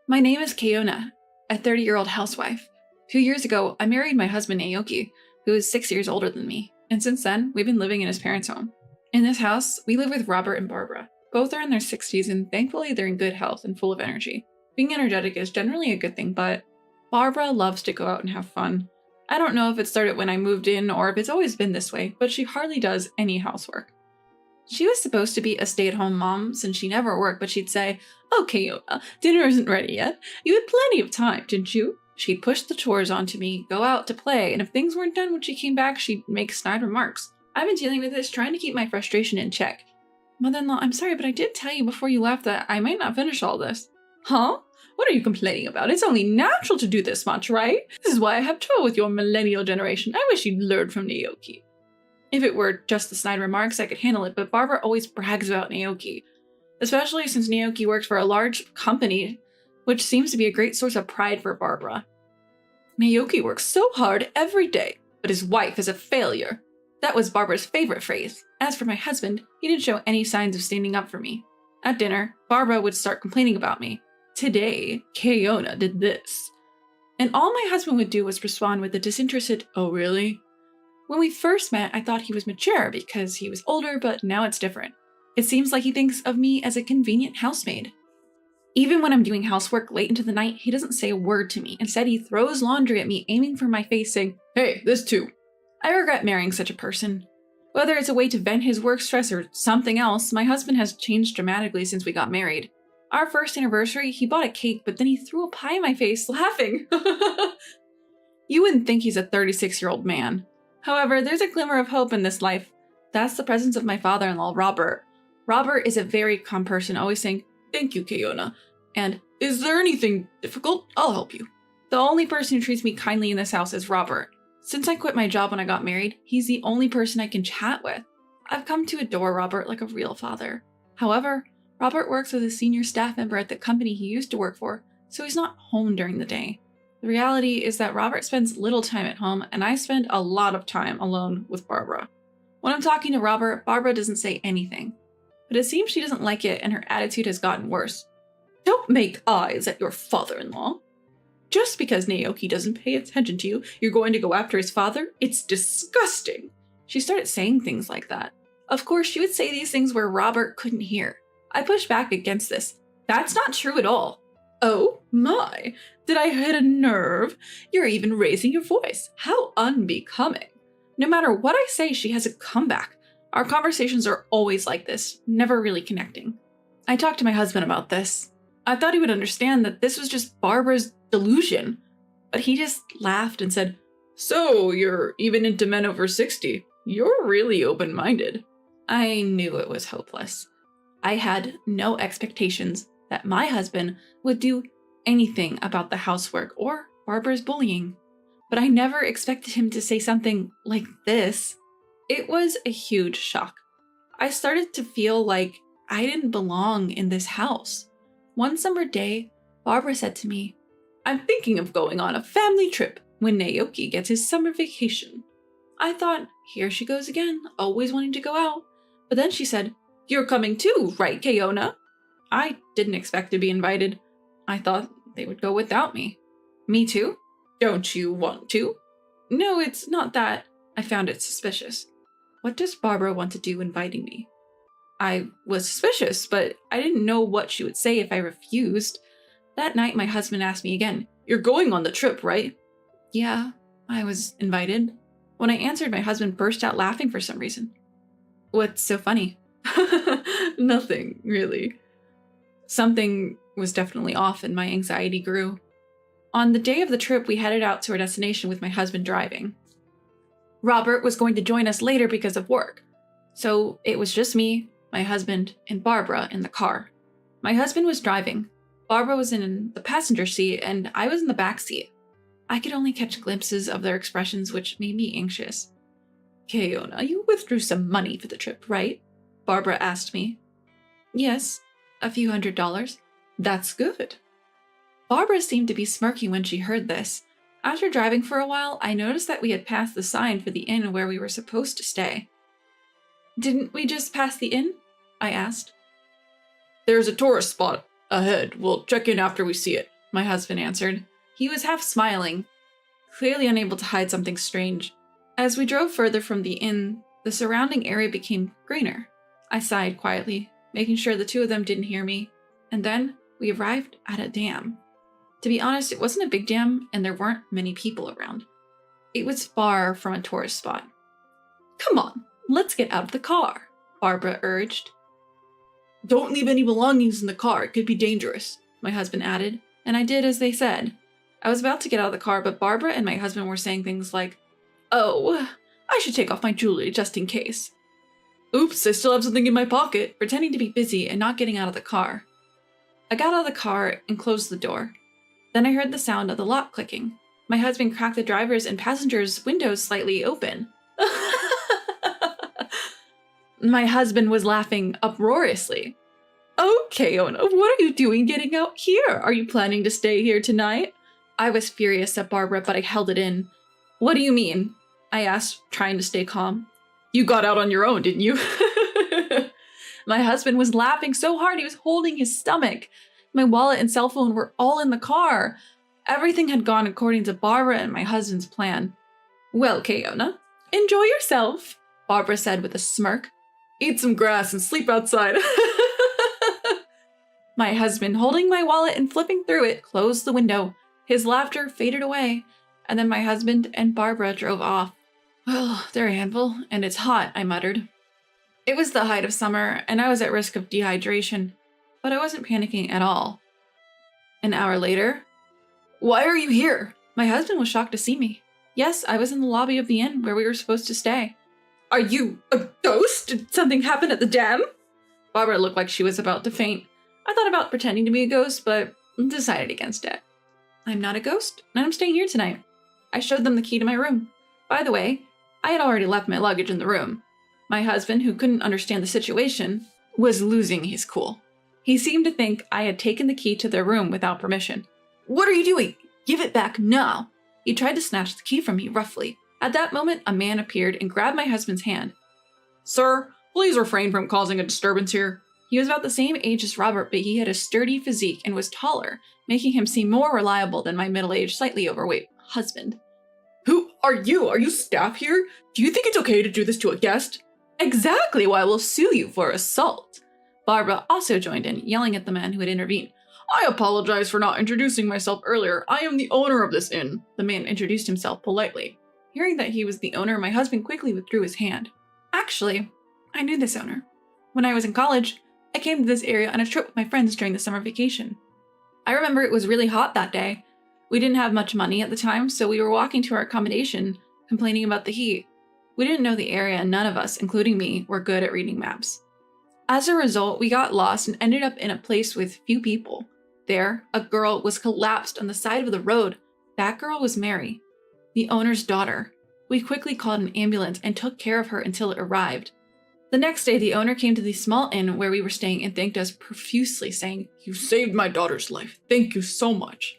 My name is Keona, a 30-year-old housewife. 2 years ago, I married my husband Naoki, who is 6 years older than me, and since then, we've been living in his parents' home. In this house, we live with Robert and Barbara. Both are in their 60s, and thankfully they're in good health and full of energy. Being energetic is generally a good thing, but Barbara loves to go out and have fun. I don't know if it started when I moved in or if it's always been this way, but she hardly does any housework. She was supposed to be a stay-at-home mom since she never worked, but she'd say, "Okay, Yoda, dinner isn't ready yet. You had plenty of time, didn't you?" She'd push the chores onto me, go out to play, and if things weren't done when she came back, she'd make snide remarks. I've been dealing with this, trying to keep my frustration in check. "Mother-in-law, I'm sorry, but I did tell you before you left that I might not finish all this." "Huh? What are you complaining about? It's only natural to do this much, right? This is why I have trouble with your millennial generation. I wish you'd learned from Naoki." If it were just the snide remarks, I could handle it, but Barbara always brags about Naoki. Especially since Naoki works for a large company, which seems to be a great source of pride for Barbara. "Naoki works so hard every day, but his wife is a failure." That was Barbara's favorite phrase. As for my husband, he didn't show any signs of standing up for me. At dinner, Barbara would start complaining about me. "Today, Keona did this." And all my husband would do was respond with a disinterested, "Oh, really?" When we first met, I thought he was mature because he was older, but now it's different. It seems like he thinks of me as a convenient housemaid. Even when I'm doing housework late into the night, he doesn't say a word to me. Instead, he throws laundry at me, aiming for my face, saying, "Hey, this too." I regret marrying such a person. Whether it's a way to vent his work stress or something else, my husband has changed dramatically since we got married. Our first anniversary, he bought a cake, but then he threw a pie in my face, laughing. You wouldn't think he's a 36-year-old man. However, there's a glimmer of hope in this life. That's the presence of my father-in-law, Robert. Robert is a very calm person, always saying, "Thank you, Keona," and "Is there anything difficult? I'll help you." The only person who treats me kindly in this house is Robert. Since I quit my job when I got married, he's the only person I can chat with. I've come to adore Robert like a real father. However, Robert works as a senior staff member at the company he used to work for, so he's not home during the day. The reality is that Robert spends little time at home, and I spend a lot of time alone with Barbara. When I'm talking to Robert, Barbara doesn't say anything. But it seems she doesn't like it, and her attitude has gotten worse. "Don't make eyes at your father-in-law. Just because Naoki doesn't pay attention to you, you're going to go after his father? It's disgusting." She started saying things like that. Of course, she would say these things where Robert couldn't hear. I pushed back against this. "That's not true at all." "Oh my, did I hit a nerve? You're even raising your voice. How unbecoming." No matter what I say, she has a comeback. Our conversations are always like this, never really connecting. I talked to my husband about this. I thought he would understand that this was just Barbara's delusion, but he just laughed and said, "So you're even into men over 60. You're really open-minded." I knew it was hopeless. I had no expectations that my husband would do anything about the housework or Barbara's bullying. But I never expected him to say something like this. It was a huge shock. I started to feel like I didn't belong in this house. One summer day, Barbara said to me, "I'm thinking of going on a family trip when Naoki gets his summer vacation." I thought, here she goes again, always wanting to go out. But then she said, "You're coming too, right, Keona?" I didn't expect to be invited. I thought they would go without me. "Me too? Don't you want to?" "No, it's not that." I found it suspicious. What does Barbara want to do inviting me? I was suspicious, but I didn't know what she would say if I refused. That night, my husband asked me again, "You're going on the trip, right?" "Yeah, I was invited." When I answered, my husband burst out laughing for some reason. "What's so funny?" "Nothing, really." Something was definitely off and my anxiety grew. On the day of the trip, we headed out to our destination with my husband driving. Robert was going to join us later because of work. So it was just me, my husband, and Barbara in the car. My husband was driving. Barbara was in the passenger seat and I was in the back seat. I could only catch glimpses of their expressions, which made me anxious. "Keona, you withdrew some money for the trip, right?" Barbara asked me. "Yes, a few $100s. "That's good." Barbara seemed to be smirking when she heard this. After driving for a while, I noticed that we had passed the sign for the inn where we were supposed to stay. "Didn't we just pass the inn?" I asked. "There's a tourist spot ahead. We'll check in after we see it. my husband answered. He was half smiling, clearly unable to hide something strange. As we drove further from the inn, the surrounding area became greener. I sighed quietly, making sure the two of them didn't hear me, and then we arrived at a dam. To be honest, it wasn't a big dam, and there weren't many people around. It was far from a tourist spot. "Come on, let's get out of the car," Barbara urged. "Don't leave any belongings in the car, it could be dangerous," my husband added, and I did as they said. I was about to get out of the car, but Barbara and my husband were saying things like, "Oh, I should take off my jewelry just in case." "Oops, I still have something in my pocket," pretending to be busy and not getting out of the car. I got out of the car and closed the door. Then I heard the sound of the lock clicking. My husband cracked the driver's and passenger's windows slightly open. My husband was laughing uproariously. "Okay, Ona, what are you doing getting out here? Are you planning to stay here tonight?" I was furious at Barbara, but I held it in. "What do you mean?" I asked, trying to stay calm. "You got out on your own, didn't you?" My husband was laughing so hard he was holding his stomach. My wallet and cell phone were all in the car. Everything had gone according to Barbara and my husband's plan. "Well, Keona, enjoy yourself," Barbara said with a smirk. "Eat some grass and sleep outside." My husband, holding my wallet and flipping through it, closed the window. His laughter faded away, and then my husband and Barbara drove off. "Well, they're a handful, and it's hot," I muttered. It was the height of summer, and I was at risk of dehydration, but I wasn't panicking at all. An hour later, "Why are you here?" My husband was shocked to see me. Yes, I was in the lobby of the inn where we were supposed to stay. "Are you a ghost? Did something happen at the dam?" Barbara looked like she was about to faint. I thought about pretending to be a ghost, but decided against it. "I'm not a ghost, and I'm staying here tonight." I showed them the key to my room. By the way, I had already left my luggage in the room. My husband, who couldn't understand the situation, was losing his cool. He seemed to think I had taken the key to their room without permission. "What are you doing? Give it back now!" He tried to snatch the key from me roughly. At that moment, a man appeared and grabbed my husband's hand. "Sir, please refrain from causing a disturbance here." He was about the same age as Robert, but he had a sturdy physique and was taller, making him seem more reliable than my middle-aged, slightly overweight husband. "Who are you? Are you staff here? Do you think it's okay to do this to a guest?" "Exactly why we'll sue you for assault." Barbara also joined in, yelling at the man who had intervened. "I apologize for not introducing myself earlier. I am the owner of this inn." The man introduced himself politely. Hearing that he was the owner, my husband quickly withdrew his hand. Actually, I knew this owner. When I was in college, I came to this area on a trip with my friends during the summer vacation. I remember it was really hot that day. We didn't have much money at the time, so we were walking to our accommodation, complaining about the heat. We didn't know the area, and none of us, including me, were good at reading maps. As a result, we got lost and ended up in a place with few people. There, a girl was collapsed on the side of the road. That girl was Mary, the owner's daughter. We quickly called an ambulance and took care of her until it arrived. The next day, the owner came to the small inn where we were staying and thanked us profusely, saying, "You saved my daughter's life. Thank you so much."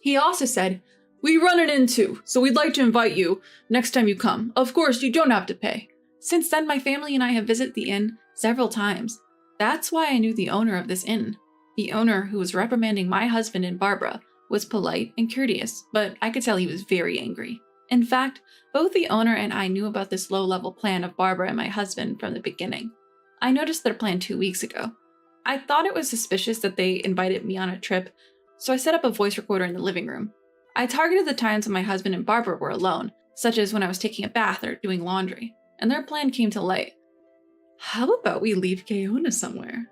He also said, "We run an inn too, so we'd like to invite you next time you come. Of course, you don't have to pay." Since then, my family and I have visited the inn several times. That's why I knew the owner of this inn. The owner, who was reprimanding my husband and Barbara, was polite and courteous, but I could tell he was very angry. In fact, both the owner and I knew about this low-level plan of Barbara and my husband from the beginning. I noticed their plan 2 weeks ago. I thought it was suspicious that they invited me on a trip, so I set up a voice recorder in the living room. I targeted the times when my husband and Barbara were alone, such as when I was taking a bath or doing laundry, and their plan came to light. "How about we leave Keona somewhere?"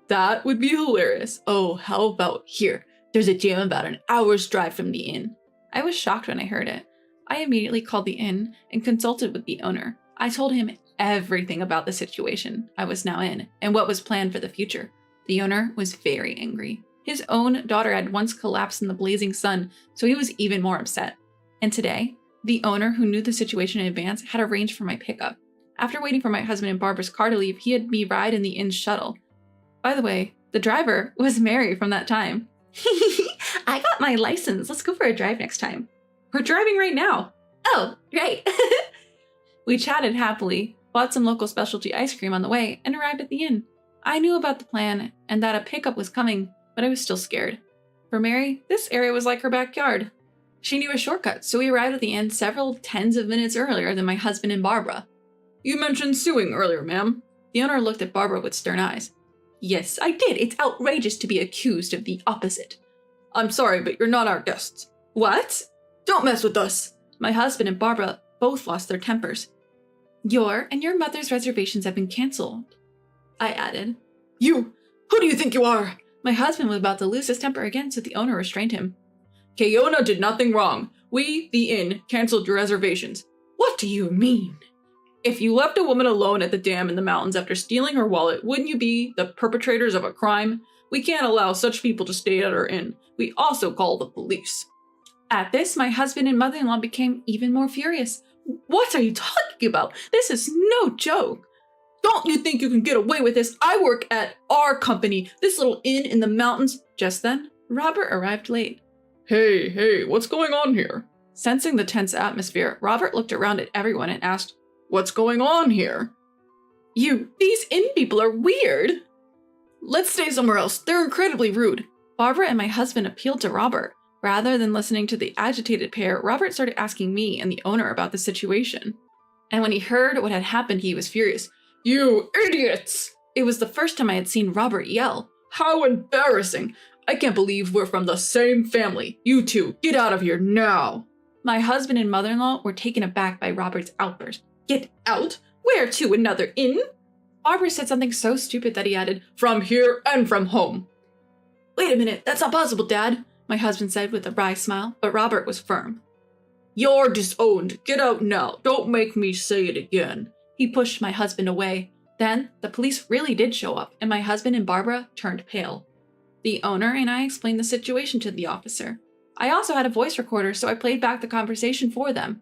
"That would be hilarious. Oh, how about here? There's a gym about an hour's drive from the inn." I was shocked when I heard it. I immediately called the inn and consulted with the owner. I told him everything about the situation I was now in and what was planned for the future. The owner was very angry. His own daughter had once collapsed in the blazing sun, so he was even more upset. And today, the owner, who knew the situation in advance, had arranged for my pickup. After waiting for my husband and Barbara's car to leave, he had me ride in the inn's shuttle. By the way, the driver was Mary from that time. "I got my license. Let's go for a drive next time." "We're driving right now." "Oh, right." We chatted happily, bought some local specialty ice cream on the way, and arrived at the inn. I knew about the plan and that a pickup was coming, but I was still scared. For Mary, this area was like her backyard. She knew a shortcut, so we arrived at the inn several tens of minutes earlier than my husband and Barbara. You mentioned suing earlier, ma'am. The owner looked at Barbara with stern eyes. Yes, I did. It's outrageous to be accused of the opposite. I'm sorry, but you're not our guests. What? Don't mess with us. My husband and Barbara both lost their tempers. Your and your mother's reservations have been cancelled, I added. You! Who do you think you are? My husband was about to lose his temper again, so the owner restrained him. Keona did nothing wrong. We, the inn, cancelled your reservations. What do you mean? If you left a woman alone at the dam in the mountains after stealing her wallet, wouldn't you be the perpetrators of a crime? We can't allow such people to stay at our inn. We also call the police. At this, my husband and mother-in-law became even more furious. What are you talking about? This is no joke. Don't you think you can get away with this? I work at our company, this little inn in the mountains. Just then, Robert arrived late. Hey, what's going on here? Sensing the tense atmosphere, Robert looked around at everyone and asked, What's going on here? These inn people are weird. Let's stay somewhere else. They're incredibly rude. Barbara and my husband appealed to Robert. Rather than listening to the agitated pair, Robert started asking me and the owner about the situation. And when he heard what had happened, he was furious. You idiots! It was the first time I had seen Robert yell. How embarrassing! I can't believe we're from the same family. You two, get out of here now! My husband and mother-in-law were taken aback by Robert's outburst. Get out? Where to, another inn? Barbara said something so stupid that he added, From here and from home. Wait a minute, that's not possible, Dad, my husband said with a wry smile, but Robert was firm. You're disowned. Get out now. Don't make me say it again. He pushed my husband away. Then, the police really did show up, and my husband and Barbara turned pale. The owner and I explained the situation to the officer. I also had a voice recorder, so I played back the conversation for them.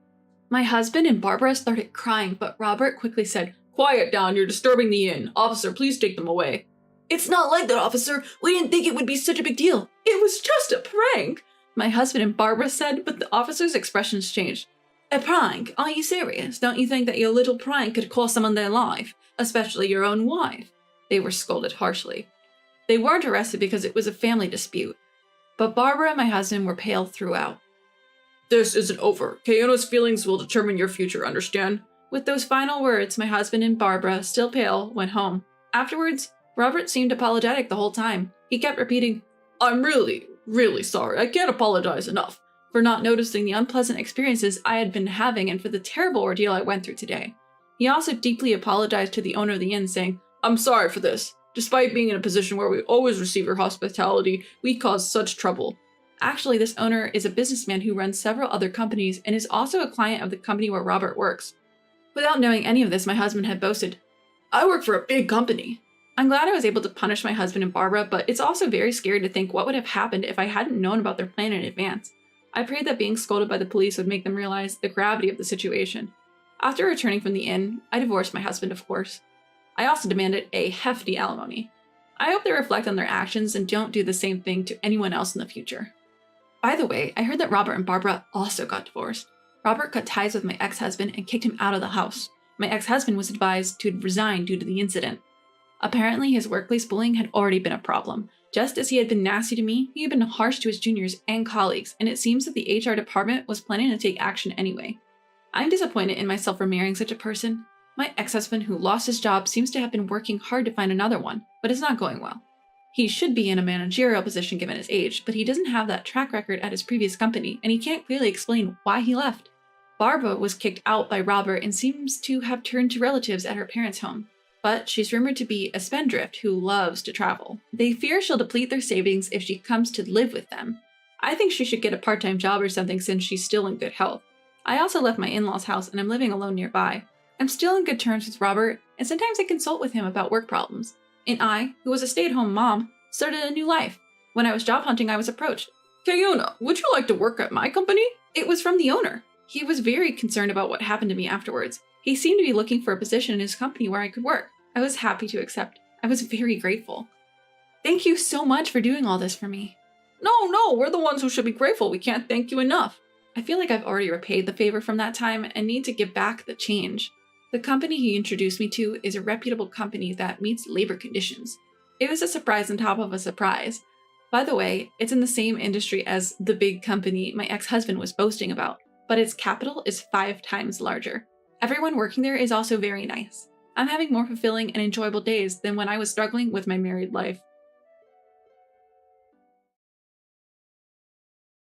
My husband and Barbara started crying, but Robert quickly said, Quiet down, you're disturbing the inn. Officer, please take them away. It's not like that, officer. We didn't think it would be such a big deal. It was just a prank, my husband and Barbara said, but the officer's expressions changed. A prank? Are you serious? Don't you think that your little prank could cost someone their life, especially your own wife? They were scolded harshly. They weren't arrested because it was a family dispute, but Barbara and my husband were pale throughout. This isn't over. Keona's feelings will determine your future, understand? With those final words, my husband and Barbara, still pale, went home. Afterwards, Robert seemed apologetic the whole time. He kept repeating, I'm really, really sorry. I can't apologize enough for not noticing the unpleasant experiences I had been having and for the terrible ordeal I went through today. He also deeply apologized to the owner of the inn, saying, I'm sorry for this. Despite being in a position where we always receive your hospitality, we caused such trouble. Actually, this owner is a businessman who runs several other companies and is also a client of the company where Robert works. Without knowing any of this, my husband had boasted, I work for a big company. I'm glad I was able to punish my husband and Barbara, but it's also very scary to think what would have happened if I hadn't known about their plan in advance. I prayed that being scolded by the police would make them realize the gravity of the situation. After returning from the inn, I divorced my husband, of course. I also demanded a hefty alimony. I hope they reflect on their actions and don't do the same thing to anyone else in the future. By the way, I heard that Robert and Barbara also got divorced. Robert cut ties with my ex-husband and kicked him out of the house. My ex-husband was advised to resign due to the incident. Apparently, his workplace bullying had already been a problem. Just as he had been nasty to me, he had been harsh to his juniors and colleagues, and it seems that the HR department was planning to take action anyway. I'm disappointed in myself for marrying such a person. My ex-husband, who lost his job, seems to have been working hard to find another one, but it's not going well. He should be in a managerial position given his age, but he doesn't have that track record at his previous company, and he can't clearly explain why he left. Barbara was kicked out by Robert and seems to have turned to relatives at her parents' home. But she's rumored to be a spendthrift who loves to travel. They fear she'll deplete their savings if she comes to live with them. I think she should get a part-time job or something since she's still in good health. I also left my in-laws' house and I'm living alone nearby. I'm still in good terms with Robert, and sometimes I consult with him about work problems. And I, who was a stay-at-home mom, started a new life. When I was job hunting, I was approached. Keona, would you like to work at my company? It was from the owner. He was very concerned about what happened to me afterwards. He seemed to be looking for a position in his company where I could work. I was happy to accept. I was very grateful. Thank you so much for doing all this for me. No, we're the ones who should be grateful. We can't thank you enough. I feel like I've already repaid the favor from that time and need to give back the change. The company he introduced me to is a reputable company that meets labor conditions. It was a surprise on top of a surprise, By the way, it's in the same industry as the big company my ex-husband was boasting about, but its capital is 5 times larger. Everyone working there is also very nice. I'm having more fulfilling and enjoyable days than when I was struggling with my married life.